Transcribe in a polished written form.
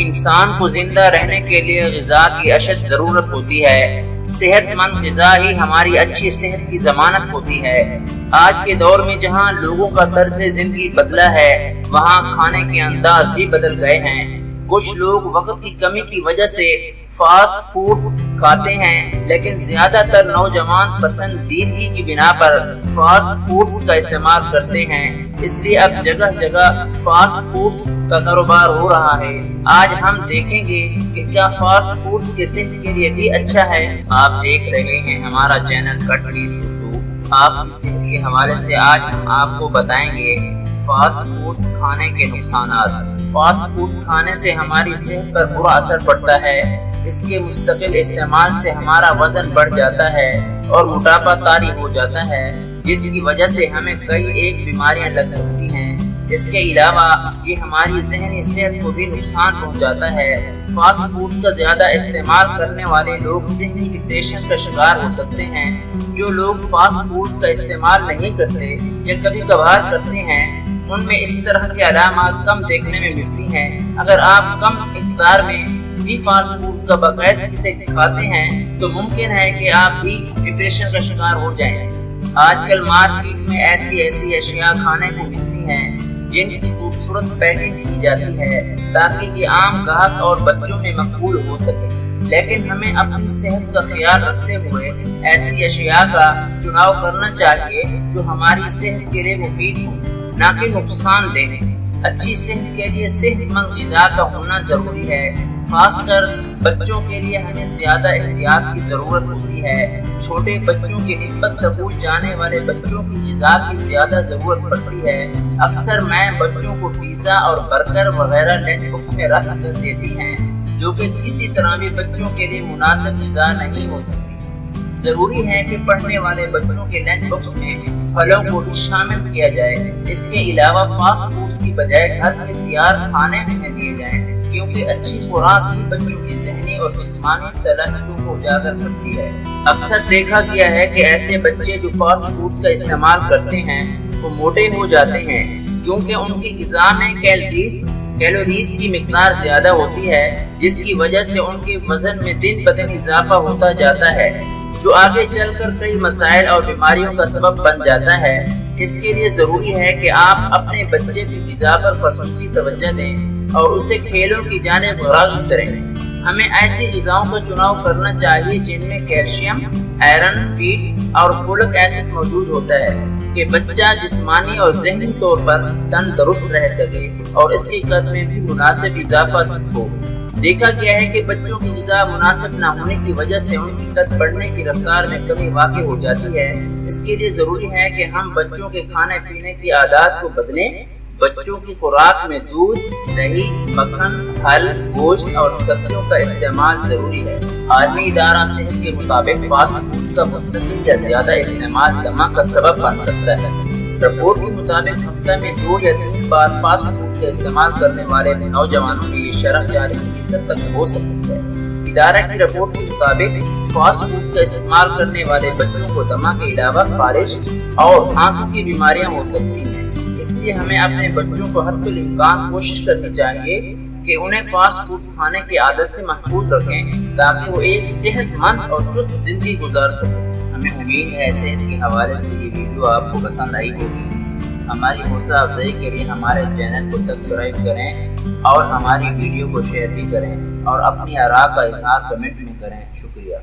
انسان کو زندہ رہنے کے لیے غذا کی اشد ضرورت ہوتی ہے۔ صحت مند غذا ہی ہماری اچھی صحت کی ضمانت ہوتی ہے۔ آج کے دور میں جہاں لوگوں کا طرز زندگی بدلا ہے، وہاں کھانے کے انداز بھی بدل گئے ہیں۔ کچھ لوگ وقت کی کمی کی وجہ سے فاسٹ فوڈز کھاتے ہیں، لیکن زیادہ تر نوجوان پسندیدگی کی بنا پر فاسٹ فوڈز کا استعمال کرتے ہیں۔ اس لیے اب جگہ جگہ فاسٹ فوڈز کا کاروبار ہو رہا ہے۔ آج ہم دیکھیں گے کہ کیا فاسٹ فوڈز کے صحت کے لیے بھی اچھا ہے۔ آپ دیکھ رہے ہیں ہمارا چینل کٹ ٹیز اردو۔ آپ کی صحت کے حوالے سے آج ہم آپ کو بتائیں گے فاسٹ فوڈز کھانے کے نقصانات۔ فاسٹ فوڈز کھانے سے ہماری صحت پر برا اثر پڑتا ہے۔ اس کے مستقل استعمال سے ہمارا وزن بڑھ جاتا ہے اور موٹاپا طاری ہو جاتا ہے، جس کی وجہ سے ہمیں کئی ایک بیماریاں لگ سکتی ہیں۔ اس کے علاوہ یہ ہماری ذہنی صحت کو بھی نقصان پہنچاتا ہے۔ فاسٹ فوڈ کا زیادہ استعمال کرنے والے لوگ ذہنی ڈپریشن کا شکار ہو سکتے ہیں۔ جو لوگ فاسٹ فوڈ کا استعمال نہیں کرتے یا کبھی کبھار کرتے ہیں، ان میں اس طرح کی علامات کم دیکھنے میں ملتی ہیں۔ اگر آپ کم مقدار میں بھی فاسٹ فوڈ کا باقاعدگی سے کھاتے ہیں تو ممکن ہے کہ آپ بھی ڈپریشن کا شکار ہو جائیں۔ آج کل مارکیٹ میں ایسی اشیاء کھانے کو ملتی ہیں جن کی خوبصورت پیکنگ کی جاتی ہے تاکہ یہ عام گاہک اور بچوں میں مقبول ہو سکے، لیکن ہمیں اپنی صحت کا خیال رکھتے ہوئے ایسی اشیاء کا چناؤ کرنا چاہیے جو ہماری صحت کے لیے مفید ہوں، نہ کہ نقصان دہ۔ اچھی صحت کے لیے صحت مند غذا کا ہونا ضروری ہے۔ خاص کر بچوں کے لیے ہمیں زیادہ احتیاط کی ضرورت ہوتی ہے۔ چھوٹے بچوں کی نسبت سکول جانے والے بچوں کی غذا کی زیادہ ضرورت پڑتی ہے۔ اکثر میں بچوں کو پیزا اور برگر وغیرہ لنچ باکس میں رکھ کر دیتی ہیں، جو کہ کسی طرح بھی بچوں کے لیے مناسب غذا نہیں ہو سکتی۔ ضروری ہے کہ پڑھنے والے بچوں کے لنچ باکس میں پھلوں کو بھی شامل کیا جائے۔ اس کے علاوہ فاسٹ فوڈز کی بجائے گھر کے تیار کھانے انہیں دیے جائیں، کیونکہ اچھی خوراک ہی بچوں کی ذہنی اور جسمانی صلاحیتوں کو اجاگر کرتی ہے۔ اکثر دیکھا گیا ہے کہ ایسے بچے جو فاسٹ فوڈ کا استعمال کرتے ہیں وہ موٹے ہو جاتے ہیں، کیونکہ ان کی غذا میں کیلوریز کی مقدار زیادہ ہوتی ہے، جس کی وجہ سے ان کے وزن میں دن بدن اضافہ ہوتا جاتا ہے، جو آگے چل کر کئی مسائل اور بیماریوں کا سبب بن جاتا ہے۔ اس کے لیے ضروری ہے کہ آپ اپنے بچے کی غذا پر خصوصی توجہ دیں اور اسے کھیلوں کی جانب راغب کریں۔ ہمیں ایسی غذاؤں کا چناؤ کرنا چاہیے جن میں کیلشیم، آئرن، فیٹ اور فولک ایسڈ موجود ہوتا ہے کہ بچہ جسمانی اور ذہنی طور پر تندرست رہ سکے اور اس کی قد میں بھی مناسب اضافہ ہو۔ دیکھا گیا ہے کہ بچوں کی غذا مناسب نہ ہونے کی وجہ سے ان کی قد بڑھنے کی رفتار میں کمی واقع ہو جاتی ہے۔ اس کے لیے ضروری ہے کہ ہم بچوں کے کھانے پینے کی عادات کو بدلیں۔ بچوں کی خوراک میں دودھ، دہی، مکھن، پھل، گوشت اور سبزیوں کا استعمال ضروری ہے۔ عالمی ادارہ صحت کے مطابق فاسٹ فوڈز کا مستقل یا زیادہ استعمال دمہ کا سبب بن سکتا ہے۔ رپورٹ کے مطابق ہفتہ میں 2 یا 3 بار فاسٹ فوڈ کا استعمال کرنے والے نوجوانوں کی یہ شرح 40% تک ہو سکتی ہے۔ ادارہ کی رپورٹ کے مطابق فاسٹ فوڈ کا استعمال کرنے والے بچوں کو دمہ کے علاوہ خارش اور آنکھوں کی بیماریاں ہو سکتی ہیں۔ اس لیے ہمیں اپنے بچوں کو حد الامکان کوشش کرنی چاہیے کہ انہیں فاسٹ فوڈ کھانے کی عادت سے محفوظ رکھیں تاکہ وہ ایک صحت مند اور چست زندگی گزار سکیں۔ ہمیں امید ہے صحت کے حوالے سے یہ ویڈیو آپ کو پسند آئی ہوگی۔ ہماری حوصلہ افزائی کے لیے ہمارے چینل کو سبسکرائب کریں اور ہماری ویڈیو کو شیئر بھی کریں اور اپنی آراء کا اظہار کمنٹ میں کریں۔ شکریہ۔